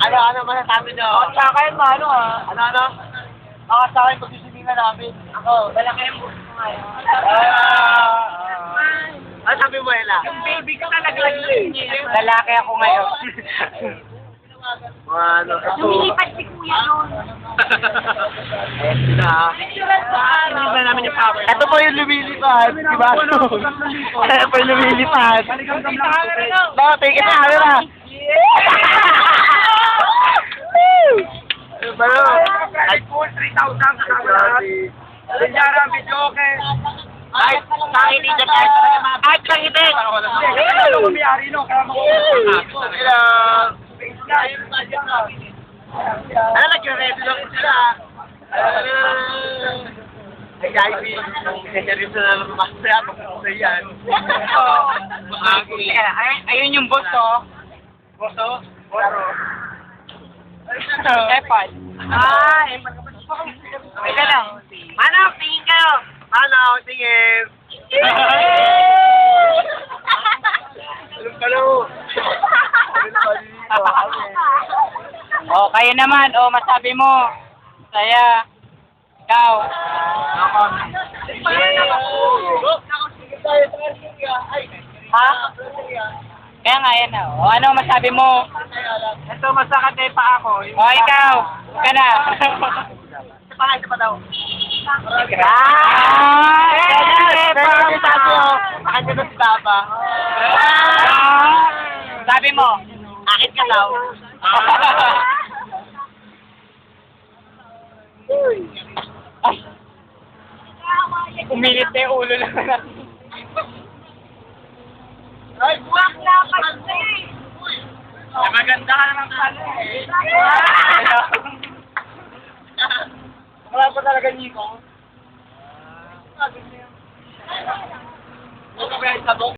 Ano masasabi niyo? Sa akin, ano Ano? Sa akin, pagsusulingan namin. Ako, malaki yung buhok ko ngayon. Ano sabi mo, Ella? Yung baby ko na naglalagay niya. Lalaki ako ngayon. Ano? Lumilipad si kuya doon. Hindi ba namin yung power? Ito po yung lumilipad. Diba? Ito po yung lumilipad. No, take it na. Ano na? Pero, Ay po, 3,000 kasama lahat. Kunyara, video okay. kahit hindi dyan, kahit lang hindi. Ano kumiyari no? Kaya Hello. Ano, nag-ready lang sila. Ay, Ivy. Seryoso na naman masaya. Pagkakasaya yan. Ayun yung boss, oh. Boso? Epad. Teka lang. Manok, tingin kayo. Ano? Tingin. Alam ka lang. Oh, kayo naman. Oh, masabi mo. Saya. Ikaw. Ha? Kaya nga yan. Oh, ano masabi mo? Ito, masakit na yung paa ko. Oh, ikaw. Ka na. Isa pa daw. Nakagano si Baba. Sabi mo. Akit ka daw. Ay. Umilit na yung ulo lang natin. Ay, buwak na kasi! Ay, maganda ka naman pala eh. Wala pa talaga Nico. Ano ba yung sabong?